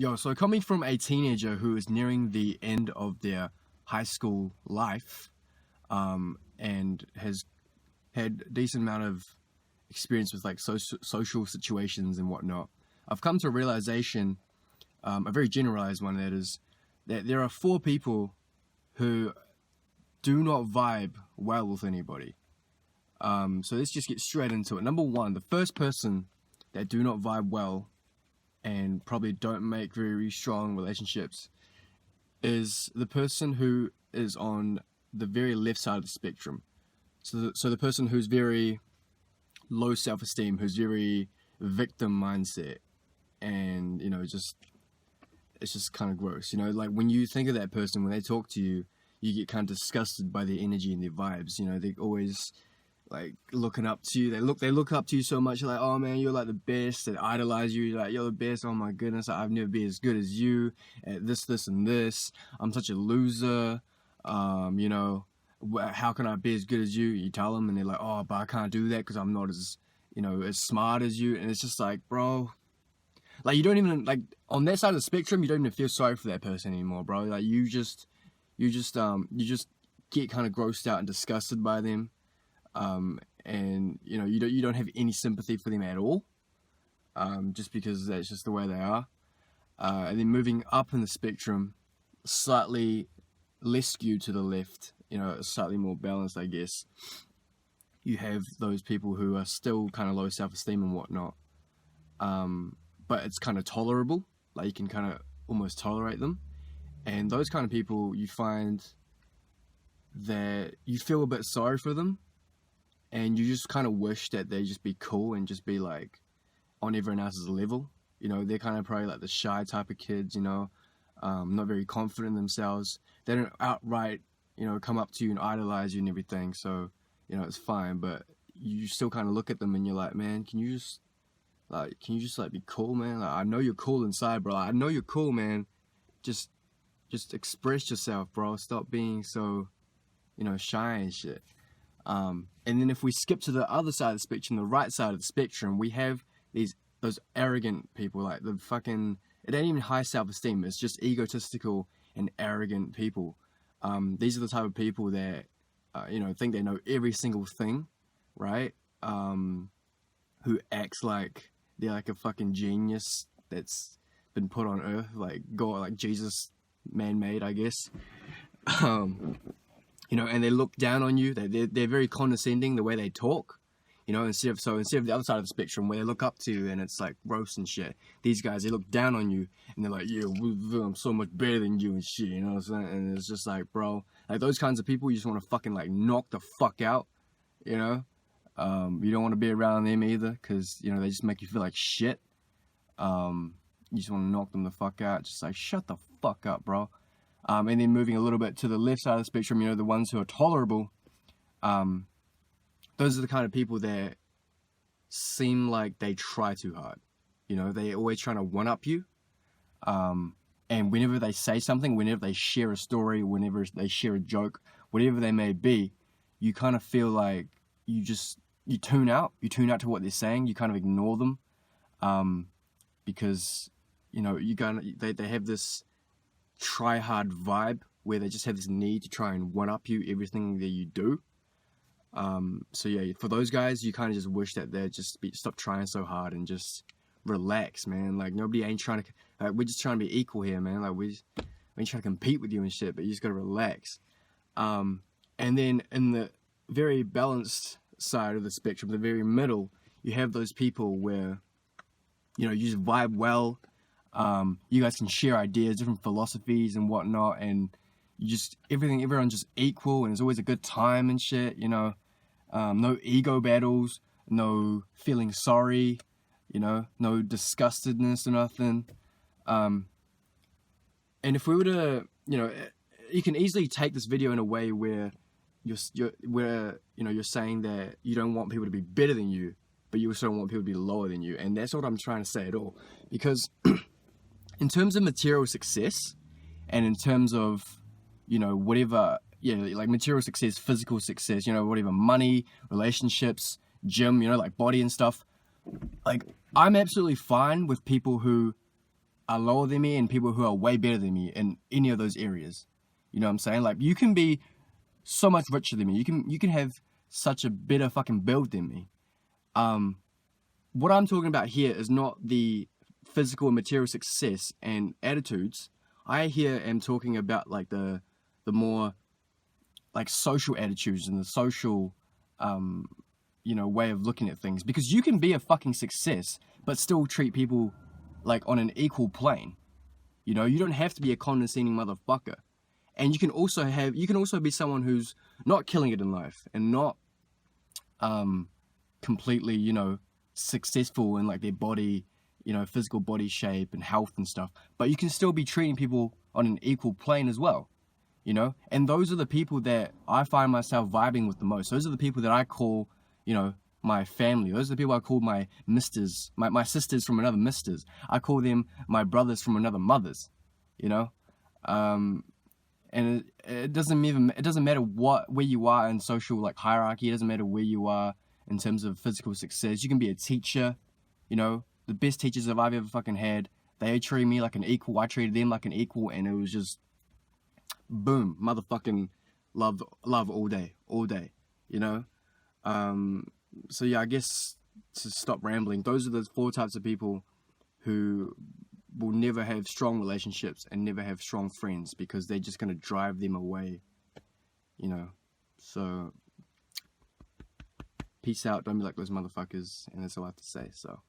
Yo, so coming from a teenager who is nearing the end of their high school life, and has had a decent amount of experience with like social situations and whatnot, I've come to a realization, a very generalized one, that is that there are 4 people who do not vibe well with anybody. So let's just get straight into it. Number 1, the first person that do not vibe well and probably don't make very strong relationships is the person who is on the very left side of the spectrum. So the person who's very low self-esteem, who's very victim mindset, and it's just kind of gross. Like when you think of that person, when they talk to you, you get kind of disgusted by their energy and their vibes. They always like looking up to you. They look up to you so much. You're like, oh man, you're like the best. They idolize you. You're like, you're the best. Oh my goodness, I've never been as good as you at this, and this. I'm such a loser. How can I be as good as you? You tell them, and they're like, oh, but I can't do that because I'm not as smart as you. And it's just like, bro, like you don't even like on that side of the spectrum. You don't even feel sorry for that person anymore, bro. Like you just get kind of grossed out and disgusted by them. And you don't have any sympathy for them at all, just because that's just the way they are. And then moving up in the spectrum, slightly less skewed to the left, slightly more balanced, I guess. You have those people who are still kind of low self-esteem and whatnot, but it's kind of tolerable, like you can kind of almost tolerate them. And those kind of people, you find that you feel a bit sorry for them, and you just kind of wish that they just be cool and just be like on everyone else's level. They're kind of probably like the shy type of kids, not very confident in themselves. They don't outright, come up to you and idolize you and everything. So, it's fine, but you still kind of look at them and you're like, man, can you just be cool, man? Like, I know you're cool inside, bro. I know you're cool, man. Just express yourself, bro. Stop being so, shy and shit. And then if we skip to the other side of the spectrum, the right side of the spectrum, we have those arrogant people, like the fucking, it ain't even high self-esteem, it's just egotistical and arrogant people. These are the type of people that, think they know every single thing, right? Who acts like they're like a fucking genius that's been put on earth, like God, like Jesus, man-made, I guess. And they look down on you. They're very condescending the way they talk. Instead of the other side of the spectrum where they look up to you and it's like gross and shit. These guys, they look down on you and they're like, yeah, I'm so much better than you and shit. You know what I'm saying? And it's just like, bro, like those kinds of people, you just want to fucking like knock the fuck out. You don't want to be around them either because they just make you feel like shit. You just want to knock them the fuck out. Just like shut the fuck up, bro. And then moving a little bit to the left side of the spectrum, the ones who are tolerable, those are the kind of people that seem like they try too hard. They're always trying to one-up you. And whenever they say something, whenever they share a story, whenever they share a joke, whatever they may be, you kind of feel like you tune out. You tune out to what they're saying. You kind of ignore them. Because, they have this try-hard vibe where they just have this need to try and one-up you everything that you do. So yeah, for those guys, you kind of just wish that they'd stop trying so hard and just relax, man. Like nobody ain't trying to, like we're just trying to be equal here, man. Like we ain't trying to compete with you and shit, but you just gotta relax. And then in the very balanced side of the spectrum, the very middle, you have those people where, you just vibe well. You guys can share ideas, different philosophies and whatnot, and everyone's just equal, and it's always a good time and shit, no ego battles, no feeling sorry, no disgustedness or nothing. And if we were to, you can easily take this video in a way where you're saying that you don't want people to be better than you, but you also don't want people to be lower than you, and that's what I'm trying to say at all, because in terms of material success, and in terms of, whatever, like material success, physical success, whatever, money, relationships, gym, like body and stuff, like I'm absolutely fine with people who are lower than me and people who are way better than me in any of those areas. You know what I'm saying? Like, you can be so much richer than me. You can have such a better fucking build than me. What I'm talking about here is not the physical and material success and attitudes. I here am talking about like the more like social attitudes and the social way of looking at things, because you can be a fucking success but still treat people like on an equal plane. You don't have to be a condescending motherfucker. And you can also be someone who's not killing it in life and not completely, successful in like their body, physical body shape and health and stuff, but you can still be treating people on an equal plane as well. And those are the people that I find myself vibing with the most. Those are the people that I call, my family. Those are the people I call my misters, my sisters from another misters. I call them my brothers from another mothers, and it doesn't matter where you are in social like hierarchy. It doesn't matter where you are in terms of physical success. You can be a teacher, the best teachers that I've ever fucking had. They treated me like an equal. I treated them like an equal, and it was just boom, motherfucking love all day. So yeah, I guess to stop rambling, those are the 4 types of people who will never have strong relationships and never have strong friends, because they're just going to drive them away, so peace out, don't be like those motherfuckers, and that's all I have to say. So